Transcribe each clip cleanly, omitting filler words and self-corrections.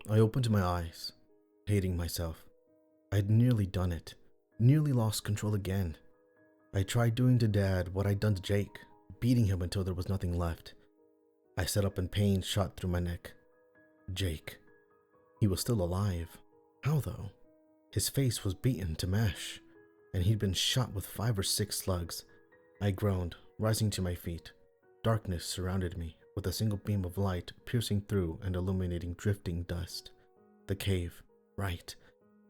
I opened my eyes, hating myself. I had nearly done it, nearly lost control again. I tried doing to Dad what I'd done to Jake, beating him until there was nothing left. I sat up and pain shot through my neck. Jake. He was still alive. How though? His face was beaten to mash, and he'd been shot with 5 or 6 slugs. I groaned, rising to my feet. Darkness surrounded me, with a single beam of light piercing through and illuminating drifting dust. The cave. Right.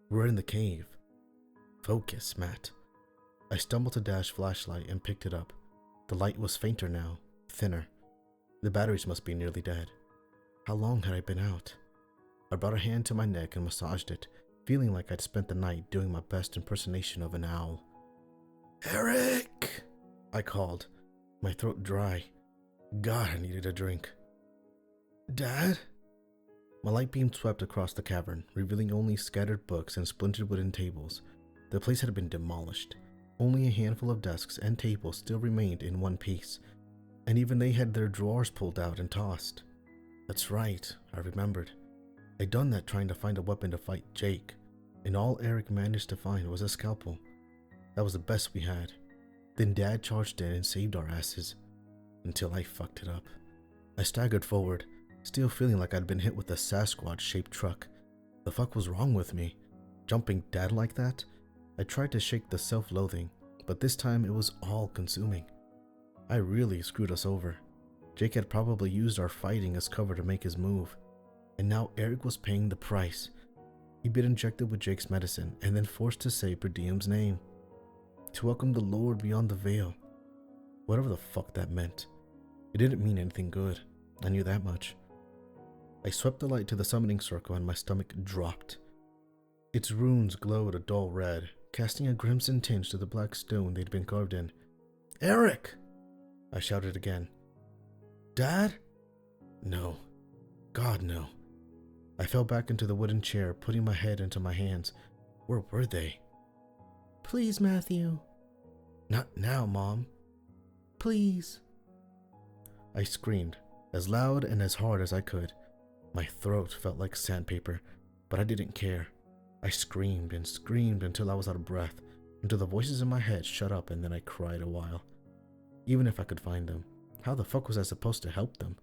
We're in the cave. Focus, Matt. I stumbled to Dad's flashlight and picked it up. The light was fainter now, thinner. The batteries must be nearly dead. How long had I been out? I brought a hand to my neck and massaged it, feeling like I'd spent the night doing my best impersonation of an owl. Eric! I called, my throat dry. God, I needed a drink. Dad? My light beam swept across the cavern, revealing only scattered books and splintered wooden tables. The place had been demolished. Only a handful of desks and tables still remained in one piece, and even they had their drawers pulled out and tossed. That's right, I remembered. I'd done that trying to find a weapon to fight Jake, and all Eric managed to find was a scalpel. That was the best we had. Then Dad charged in and saved our asses, until I fucked it up. I staggered forward, still feeling like I'd been hit with a Sasquatch-shaped truck. The fuck was wrong with me? Jumping Dad like that? I tried to shake the self-loathing, but this time it was all-consuming. I really screwed us over. Jake had probably used our fighting as cover to make his move, and now Eric was paying the price. He'd been injected with Jake's medicine and then forced to say Per Diem's name, to welcome the Lord beyond the veil. Whatever the fuck that meant. It didn't mean anything good. I knew that much. I swept the light to the summoning circle and my stomach dropped. Its runes glowed a dull red, casting a crimson tinge to the black stone they'd been carved in. Eric! I shouted again. Dad? No. God, no. I fell back into the wooden chair, putting my head into my hands. Where were they? Please, Matthew. Not now, Mom. Please. I screamed, as loud and as hard as I could. My throat felt like sandpaper, but I didn't care. I screamed and screamed until I was out of breath, until the voices in my head shut up, and then I cried a while. Even if I could find them, how the fuck was I supposed to help them?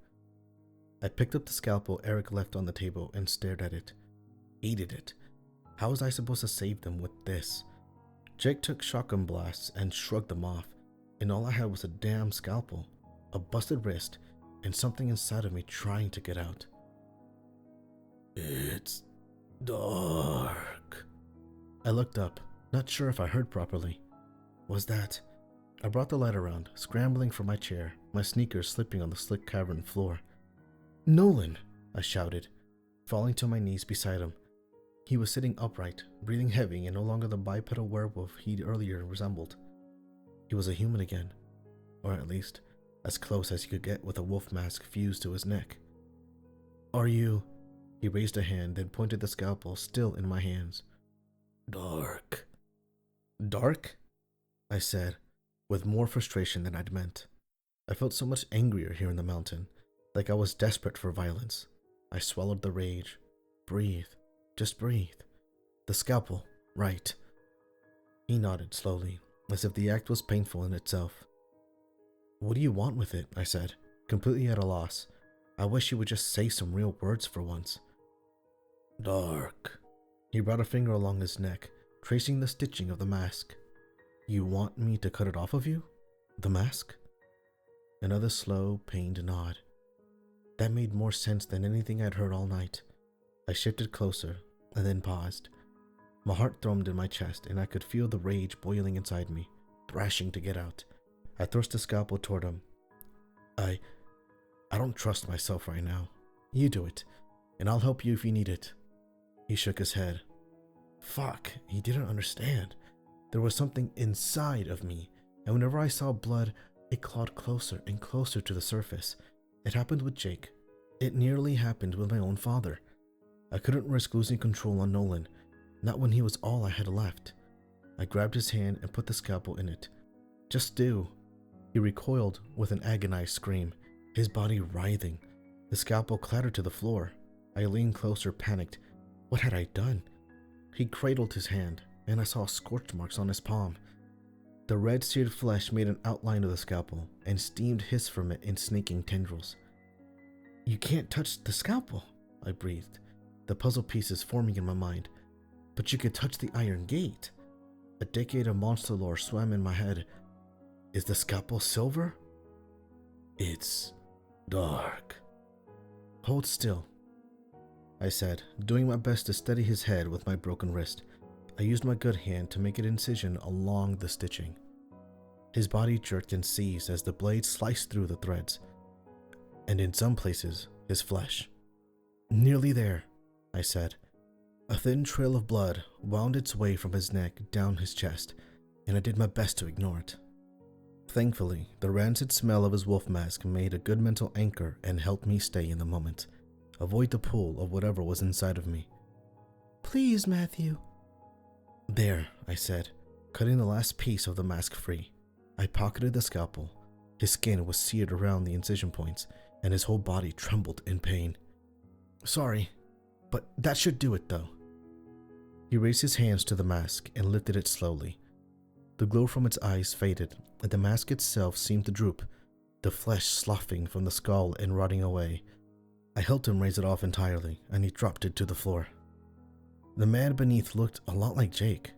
I picked up the scalpel Eric left on the table and stared at it. Hated it. How was I supposed to save them with this? Jake took shotgun blasts and shrugged them off, and all I had was a damn scalpel, a busted wrist, and something inside of me trying to get out. It's dark. I looked up, not sure if I heard properly. Was that? I brought the light around, scrambling from my chair, my sneakers slipping on the slick cavern floor. Nolan! I shouted, falling to my knees beside him. He was sitting upright, breathing heavy and no longer the bipedal werewolf he'd earlier resembled. He was a human again, or at least, as close as he could get with a wolf mask fused to his neck. Are you? He raised a hand, then pointed the scalpel still in my hands. Dark. Dark? I said, with more frustration than I'd meant. I felt so much angrier here in the mountain, like I was desperate for violence. I swallowed the rage. Breathe. Just breathe. The scalpel, right. He nodded slowly, as if the act was painful in itself. What do you want with it? I said, completely at a loss. I wish you would just say some real words for once. Dark. He brought a finger along his neck, tracing the stitching of the mask. You want me to cut it off of you? The mask? Another slow, pained nod. That made more sense than anything I'd heard all night. I shifted closer, and then paused. My heart thrummed in my chest, and I could feel the rage boiling inside me, thrashing to get out. I thrust the scalpel toward him. I don't trust myself right now. You do it, and I'll help you if you need it. He shook his head. Fuck, he didn't understand. There was something inside of me, and whenever I saw blood, it clawed closer and closer to the surface. It happened with Jake. It nearly happened with my own father. I couldn't risk losing control on Nolan, not when he was all I had left. I grabbed his hand and put the scalpel in it. Just do. He recoiled with an agonized scream, his body writhing. The scalpel clattered to the floor. I leaned closer, panicked. What had I done? He cradled his hand, and I saw scorch marks on his palm. The red seared flesh made an outline of the scalpel, and steam hissed from it in snaking tendrils. You can't touch the scalpel, I breathed, the puzzle pieces forming in my mind. But you could touch the iron gate. A decade of monster lore swam in my head. Is the scalpel silver? It's dark. Hold still, I said, doing my best to steady his head with my broken wrist. I used my good hand to make an incision along the stitching. His body jerked and seized as the blade sliced through the threads, and in some places, his flesh. Nearly there, I said. A thin trail of blood wound its way from his neck down his chest, and I did my best to ignore it. Thankfully, the rancid smell of his wolf mask made a good mental anchor and helped me stay in the moment, avoid the pull of whatever was inside of me. Please, Matthew. There, I said, cutting the last piece of the mask free. I pocketed the scalpel. His skin was seared around the incision points, and his whole body trembled in pain. Sorry, but that should do it though. He raised his hands to the mask and lifted it slowly. The glow from its eyes faded, and the mask itself seemed to droop, the flesh sloughing from the skull and rotting away. I helped him raise it off entirely, and he dropped it to the floor. The man beneath looked a lot like Jake.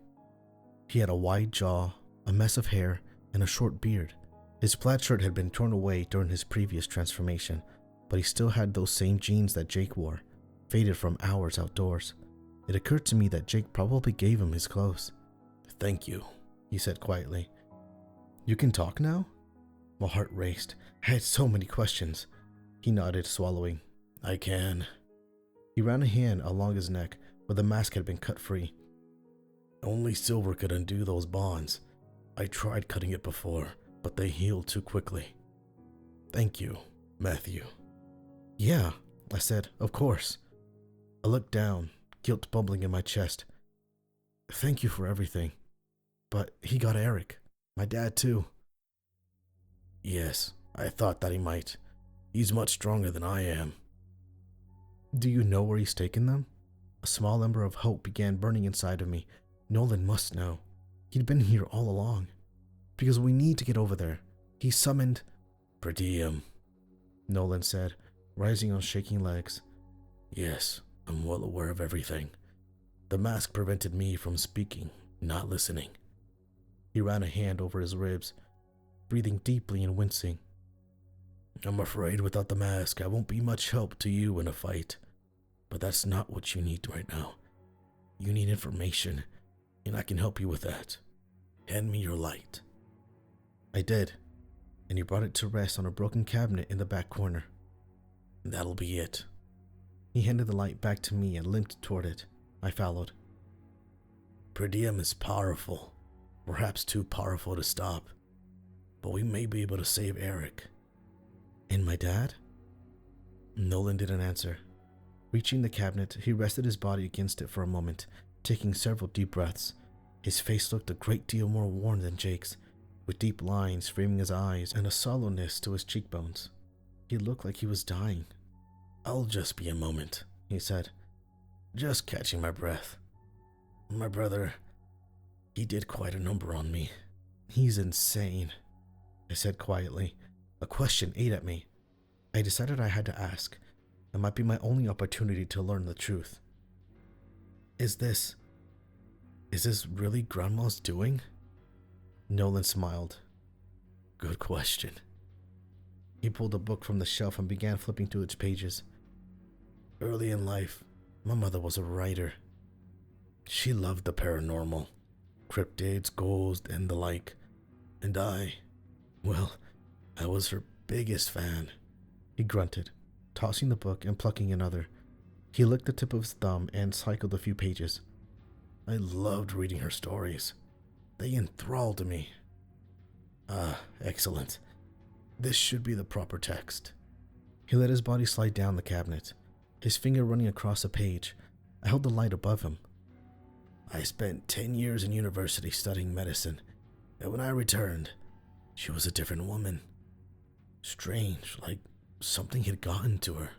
He had a wide jaw, a mess of hair, and a short beard. His plaid shirt had been torn away during his previous transformation, but he still had those same jeans that Jake wore, faded from hours outdoors. It occurred to me that Jake probably gave him his clothes. Thank you, he said quietly. You can talk now? My heart raced. I had so many questions. He nodded, swallowing. I can. He ran a hand along his neck, where the mask had been cut free. Only silver could undo those bonds. I tried cutting it before, but they healed too quickly. Thank you, Matthew. Yeah, I said, of course. I looked down, guilt bubbling in my chest. Thank you for everything. But he got Eric. My dad, too. Yes, I thought that he might. He's much stronger than I am. Do you know where he's taken them? A small ember of hope began burning inside of me. Nolan must know. He'd been here all along. Because we need to get over there. He summoned... Per diem, Nolan said, rising on shaking legs. Yes, I'm well aware of everything. The mask prevented me from speaking, not listening. He ran a hand over his ribs, breathing deeply and wincing. I'm afraid without the mask, I won't be much help to you in a fight. But that's not what you need right now. You need information, and I can help you with that. Hand me your light. I did, and he brought it to rest on a broken cabinet in the back corner. That'll be it. He handed the light back to me and limped toward it. I followed. Per diem is powerful, perhaps too powerful to stop, but we may be able to save Eric. And my dad? Nolan didn't answer. Reaching the cabinet, he rested his body against it for a moment, taking several deep breaths. His face looked a great deal more worn than Jake's, with deep lines framing his eyes and a sallowness to his cheekbones. He looked like he was dying. I'll just be a moment, he said, just catching my breath. My brother, he did quite a number on me. He's insane, I said quietly. A question ate at me. I decided I had to ask. It might be my only opportunity to learn the truth. Is this really Grandma's doing? Nolan smiled. Good question. He pulled a book from the shelf and began flipping through its pages. Early in life, my mother was a writer. She loved the paranormal, cryptids, ghosts, and the like. And I was her biggest fan. He grunted, tossing the book and plucking another. He licked the tip of his thumb and cycled a few pages. I loved reading her stories. They enthralled me. Excellent. This should be the proper text. He let his body slide down the cabinet, his finger running across a page. I held the light above him. I spent 10 years in university studying medicine, and when I returned, she was a different woman. Strange, like something had gotten to her.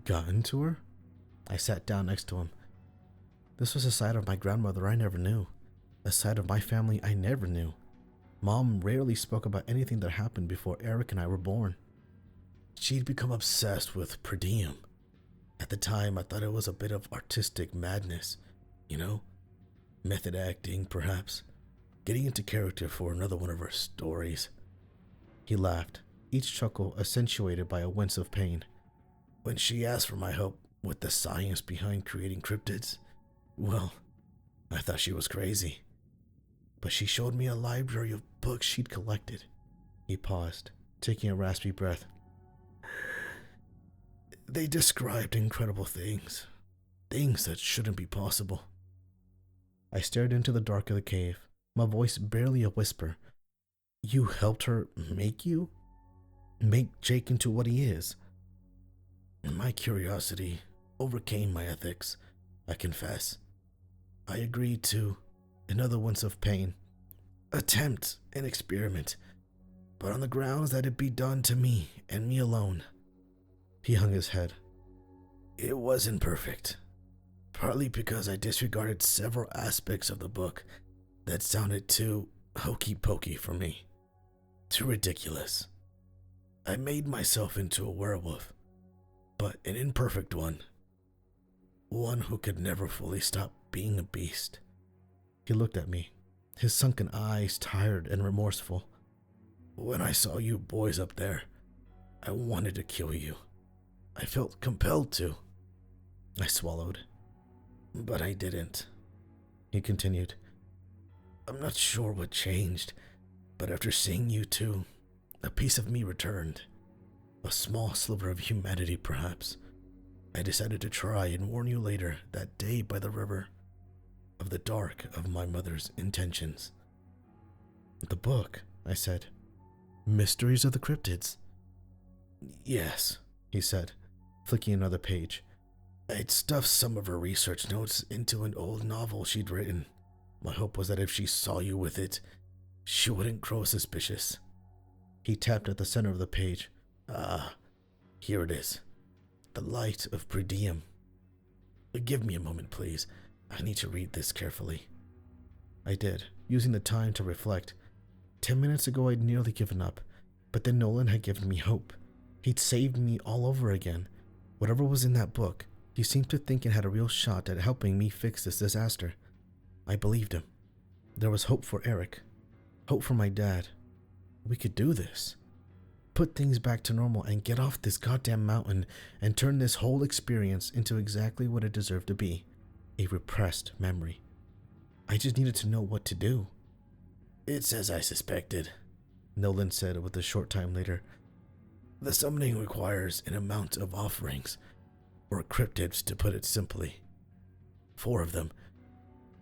Gotten to her? I sat down next to him. This was a side of my grandmother I never knew. A side of my family I never knew. Mom rarely spoke about anything that happened before Eric and I were born. She'd become obsessed with per diem. At the time, I thought it was a bit of artistic madness, you know? Method acting, perhaps. Getting into character for another one of her stories. He laughed, each chuckle accentuated by a wince of pain. When she asked for my help with the science behind creating cryptids, well, I thought she was crazy. But she showed me a library of books she'd collected. He paused, taking a raspy breath. They described incredible things. Things that shouldn't be possible. I stared into the dark of the cave, my voice barely a whisper. You helped her make you? Make Jake into what he is? My curiosity overcame my ethics, I confess. I agreed to, another once of pain, attempt an experiment, but on the grounds that it be done to me and me alone. He hung his head. It wasn't perfect, partly because I disregarded several aspects of the book that sounded too hokey-pokey for me, too ridiculous. I made myself into a werewolf, but an imperfect one. One who could never fully stop being a beast. He looked at me, his sunken eyes tired and remorseful. When I saw you boys up there, I wanted to kill you. I felt compelled to. I swallowed, but I didn't. He continued. I'm not sure what changed, but after seeing you two, a piece of me returned. A small sliver of humanity, perhaps. I decided to try and warn you later that day by the river of the dark of my mother's intentions. The book, I said. Mysteries of the Cryptids. Yes, he said, flicking another page. I'd stuffed some of her research notes into an old novel she'd written. My hope was that if she saw you with it, she wouldn't grow suspicious. He tapped at the center of the page. Here it is. The Light of per diem. Give me a moment, please. I need to read this carefully. I did, using the time to reflect. 10 minutes ago I'd nearly given up, but then Nolan had given me hope. He'd saved me all over again. Whatever was in that book, he seemed to think it had a real shot at helping me fix this disaster. I believed him. There was hope for Eric. Hope for my dad. We could do this. Put things back to normal and get off this goddamn mountain and turn this whole experience into exactly what it deserved to be. A repressed memory. I just needed to know what to do. It's as I suspected, Nolan said with a short time later. The summoning requires an amount of offerings, or cryptids to put it simply. 4 of them,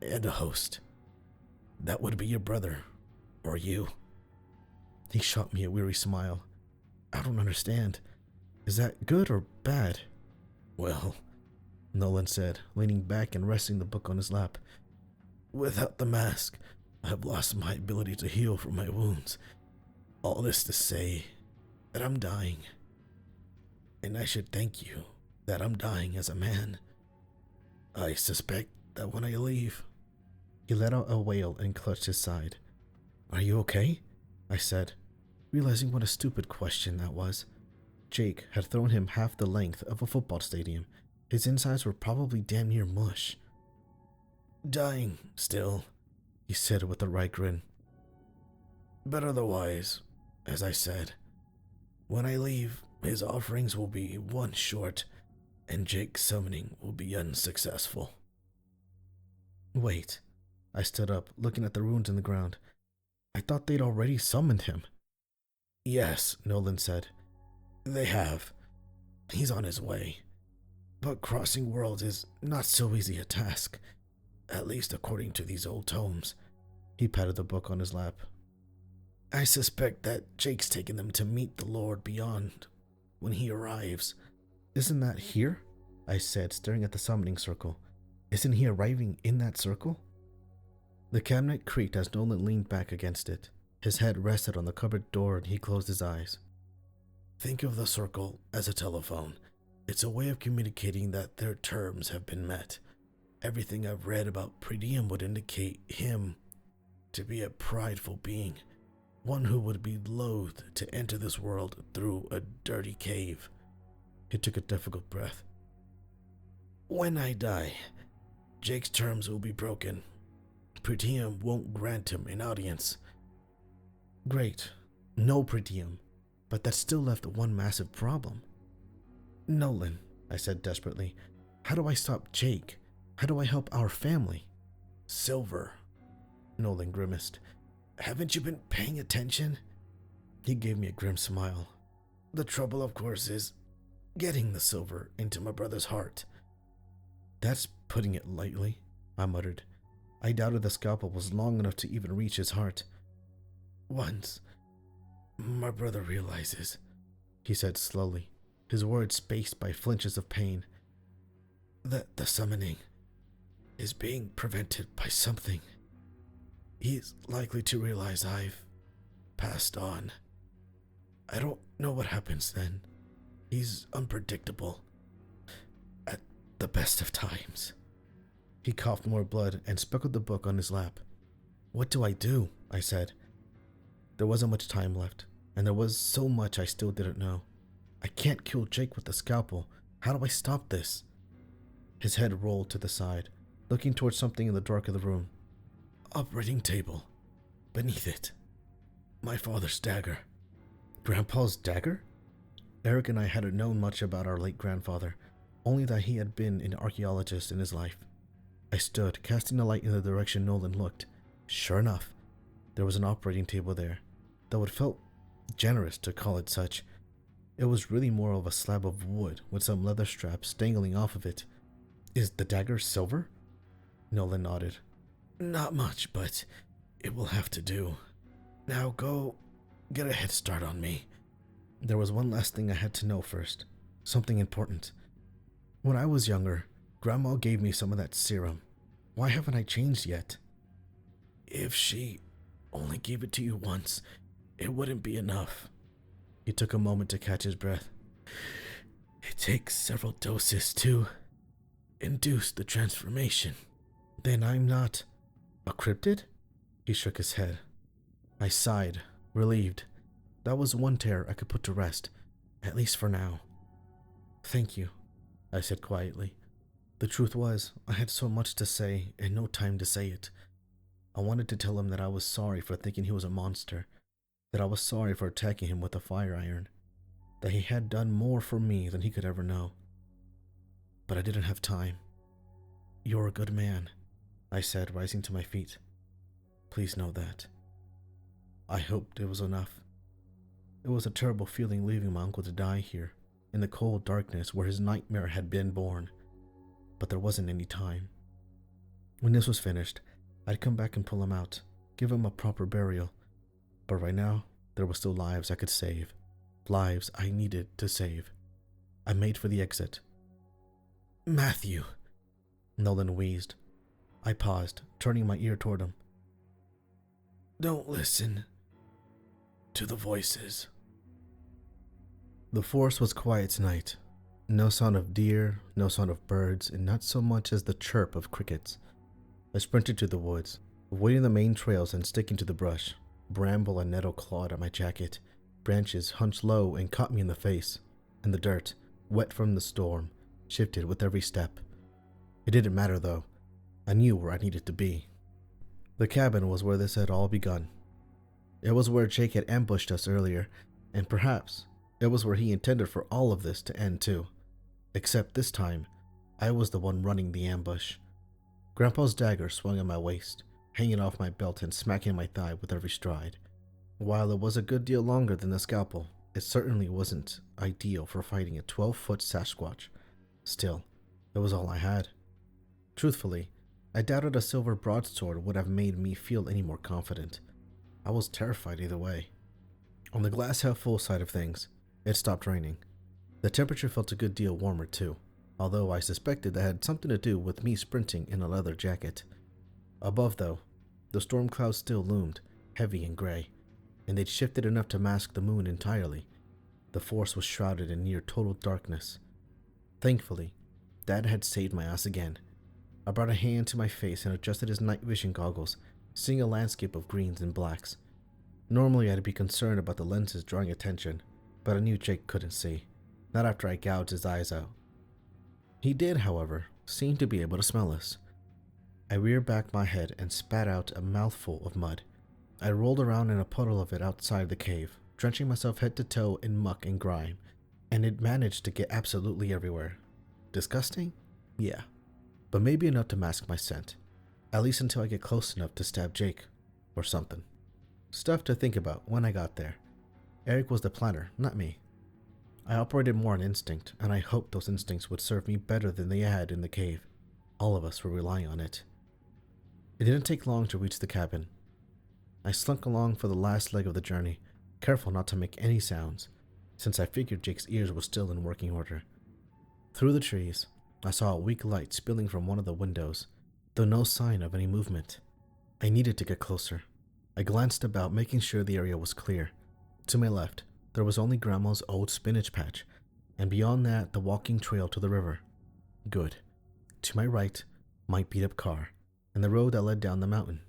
and a host. That would be your brother, or you. He shot me a weary smile. I don't understand. Is that good or bad? Well, Nolan said, leaning back and resting the book on his lap. Without the mask, I've lost my ability to heal from my wounds. All this to say that I'm dying. And I should thank you that I'm dying as a man. I suspect that when I leave... He let out a wail and clutched his side. Are you okay? I said, realizing what a stupid question that was. Jake had thrown him half the length of a football stadium. His insides were probably damn near mush. Dying, still, he said with a wry grin. But otherwise, as I said, when I leave, his offerings will be 1 short, and Jake's summoning will be unsuccessful. Wait. I stood up, looking at the runes in the ground. I thought they'd already summoned him. Yes, Nolan said. They have. He's on his way. But crossing worlds is not so easy a task, at least according to these old tomes. He patted the book on his lap. I suspect that Jake's taken them to meet the Lord beyond when he arrives. Isn't that here? I said, staring at the summoning circle. Isn't he arriving in that circle? The cabinet creaked as Nolan leaned back against it. His head rested on the cupboard door and he closed his eyes. Think of the circle as a telephone. It's a way of communicating that their terms have been met. Everything I've read about Pretium would indicate him to be a prideful being, one who would be loath to enter this world through a dirty cave. He took a difficult breath. When I die, Jake's terms will be broken. Pretium won't grant him an audience. Great. No Pretium. But that still left one massive problem. Nolan, I said desperately, how do I stop Jake? How do I help our family? Silver. Nolan grimaced. Haven't you been paying attention? He gave me a grim smile. The trouble, of course, is getting the silver into my brother's heart. That's putting it lightly, I muttered. I doubted the scalpel was long enough to even reach his heart. Once my brother realizes, he said slowly, his words spaced by flinches of pain, that the summoning is being prevented by something. He's likely to realize I've passed on. I don't know what happens then. He's unpredictable. At the best of times. He coughed more blood and speckled the book on his lap. What do I do? I said. There wasn't much time left, and there was so much I still didn't know. I can't kill Jake with the scalpel. How do I stop this? His head rolled to the side, looking towards something in the dark of the room. Operating table. Beneath it, my father's dagger. Grandpa's dagger? Eric and I hadn't known much about our late grandfather, only that he had been an archaeologist in his life. I stood, casting a light in the direction Nolan looked. Sure enough, there was an operating table there, though it felt generous to call it such. It was really more of a slab of wood with some leather straps dangling off of it. Is the dagger silver? Nolan nodded. Not much, but it will have to do. Now go get a head start on me. There was one last thing I had to know first. Something important. When I was younger, Grandma gave me some of that serum. Why haven't I changed yet? If she only gave it to you once, it wouldn't be enough. He took a moment to catch his breath. It takes several doses to induce the transformation. Then I'm not a cryptid? He shook his head. I sighed, relieved. That was one terror I could put to rest, at least for now. Thank you, I said quietly. The truth was, I had so much to say and no time to say it. I wanted to tell him that I was sorry for thinking he was a monster, that I was sorry for attacking him with a fire iron, that he had done more for me than he could ever know. But I didn't have time. You're a good man, I said, rising to my feet. Please know that. I hoped it was enough. It was a terrible feeling leaving my uncle to die here, in the cold darkness where his nightmare had been born. But there wasn't any time. When this was finished, I'd come back and pull him out, give him a proper burial. But right now, there were still lives I could save. Lives I needed to save. I made for the exit. Matthew, Nolan wheezed. I paused, turning my ear toward him. Don't listen to the voices. The forest was quiet tonight. No sound of deer, no sound of birds, and not so much as the chirp of crickets. I sprinted to the woods, avoiding the main trails and sticking to the brush. Bramble and nettle clawed at my jacket. Branches hunched low and caught me in the face, and the dirt, wet from the storm, shifted with every step. It didn't matter though. I knew where I needed to be. The cabin was where this had all begun. It was where Jake had ambushed us earlier, and perhaps it was where he intended for all of this to end too. Except this time, I was the one running the ambush. Grandpa's dagger swung at my waist, hanging off my belt and smacking my thigh with every stride. While it was a good deal longer than the scalpel, it certainly wasn't ideal for fighting a 12-foot sasquatch. Still, it was all I had. Truthfully, I doubted a silver broadsword would have made me feel any more confident. I was terrified either way. On the glass half full side of things, it stopped raining. The temperature felt a good deal warmer too, although I suspected that had something to do with me sprinting in a leather jacket. Above though, the storm clouds still loomed, heavy and gray, and they'd shifted enough to mask the moon entirely. The forest was shrouded in near total darkness. Thankfully, Dad had saved my ass again. I brought a hand to my face and adjusted his night vision goggles, seeing a landscape of greens and blacks. Normally I'd be concerned about the lenses drawing attention, but I knew Jake couldn't see, not after I gouged his eyes out. He did, however, seem to be able to smell us. I reared back my head and spat out a mouthful of mud. I rolled around in a puddle of it outside the cave, drenching myself head to toe in muck and grime, and it managed to get absolutely everywhere. Disgusting? Yeah, but maybe enough to mask my scent, at least until I get close enough to stab Jake, or something. Stuff to think about when I got there. Eric was the planner, not me. I operated more on instinct, and I hoped those instincts would serve me better than they had in the cave. All of us were relying on it. It didn't take long to reach the cabin. I slunk along for the last leg of the journey, careful not to make any sounds, since I figured Jake's ears were still in working order. Through the trees, I saw a weak light spilling from one of the windows, though no sign of any movement. I needed to get closer. I glanced about, making sure the area was clear. To my left, there was only Grandma's old spinach patch, and beyond that, the walking trail to the river. Good. To my right, my beat-up car, and the road that led down the mountain.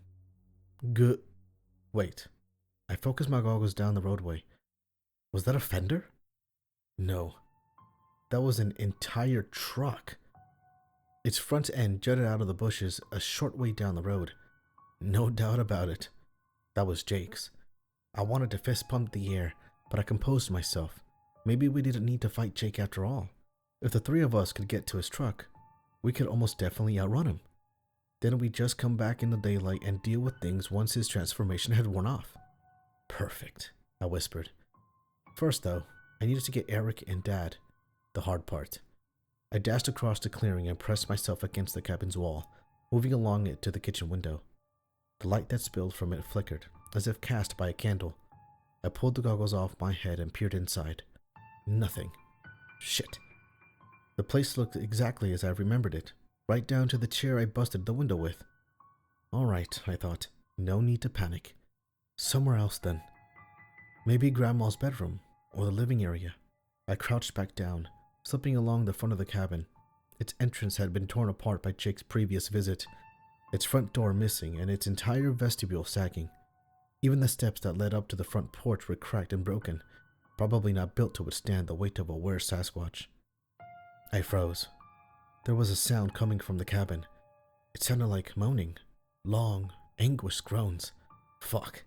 Good. Wait. I focused my goggles down the roadway. Was that a fender? No. That was an entire truck. Its front end jutted out of the bushes a short way down the road. No doubt about it. That was Jake's. I wanted to fist pump the air, but I composed myself. Maybe we didn't need to fight Jake after all. If the three of us could get to his truck, we could almost definitely outrun him. Then we'd just come back in the daylight and deal with things once his transformation had worn off. Perfect, I whispered. First though, I needed to get Eric and Dad. The hard part. I dashed across the clearing and pressed myself against the cabin's wall, moving along it to the kitchen window. The light that spilled from it flickered, as if cast by a candle. I pulled the goggles off my head and peered inside. Nothing. Shit. The place looked exactly as I remembered it, right down to the chair I busted the window with. Alright, I thought. No need to panic. Somewhere else then. Maybe Grandma's bedroom, or the living area. I crouched back down, slipping along the front of the cabin. Its entrance had been torn apart by Jake's previous visit, its front door missing and its entire vestibule sagging. Even the steps that led up to the front porch were cracked and broken, probably not built to withstand the weight of a were-sasquatch. I froze. There was a sound coming from the cabin. It sounded like moaning, long, anguished groans. Fuck.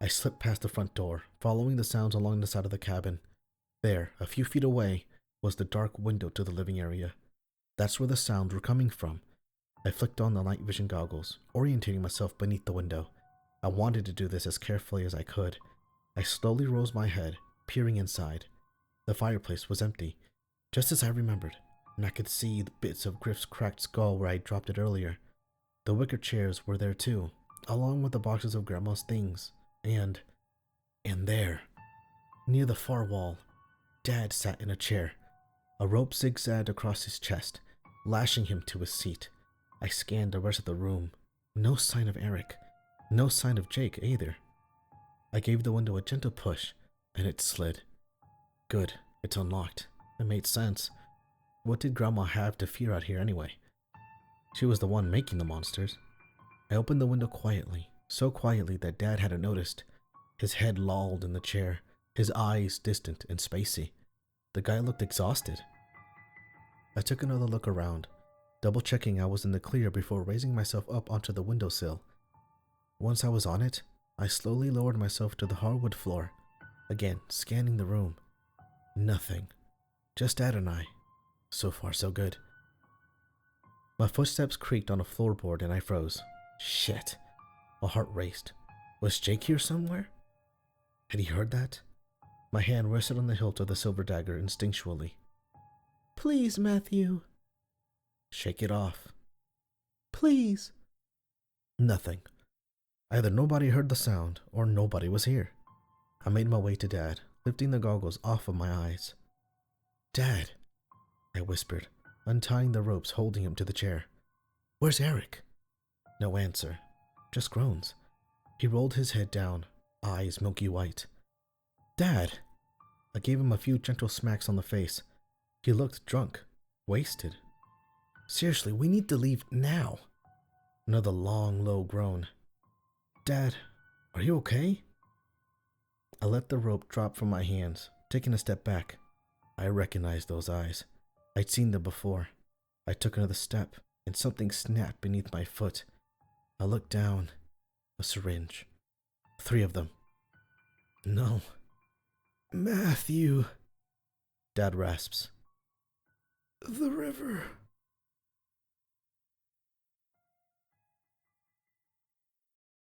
I slipped past the front door, following the sounds along the side of the cabin. There, a few feet away, was the dark window to the living area. That's where the sounds were coming from. I flicked on the night vision goggles, orientating myself beneath the window. I wanted to do this as carefully as I could. I slowly rose my head, peering inside. The fireplace was empty, just as I remembered, and I could see the bits of Griff's cracked skull where I dropped it earlier. The wicker chairs were there too, along with the boxes of Grandma's things. And there, near the far wall, Dad sat in a chair. A rope zigzagged across his chest, lashing him to his seat. I scanned the rest of the room. No sign of Eric. No sign of Jake either. I gave the window a gentle push, and it slid. Good, it's unlocked. It made sense. What did Grandma have to fear out here anyway? She was the one making the monsters. I opened the window quietly, so quietly that Dad hadn't noticed. His head lolled in the chair, his eyes distant and spacey. The guy looked exhausted. I took another look around, double-checking I was in the clear before raising myself up onto the windowsill. Once I was on it, I slowly lowered myself to the hardwood floor, again scanning the room. Nothing. Just Dad and I. So far, so good. My footsteps creaked on a floorboard and I froze. Shit. My heart raced. Was Jake here somewhere? Had he heard that? My hand rested on the hilt of the silver dagger instinctually. Please, Matthew. Shake it off. Please. Nothing. Either nobody heard the sound or nobody was here. I made my way to Dad, lifting the goggles off of my eyes. Dad, I whispered, untying the ropes holding him to the chair. Where's Eric? No answer, just groans. He rolled his head down, eyes milky white. Dad! I gave him a few gentle smacks on the face. He looked drunk, Wasted? Seriously, we need to leave now. Another long, low groan. Dad, are you okay? I let the rope drop from my hands, taking a step back. I recognized those eyes. I'd seen them before. I took another step, and something snapped beneath my foot. I looked down. A syringe. 3 of them. No. Matthew. Dad rasps. The river.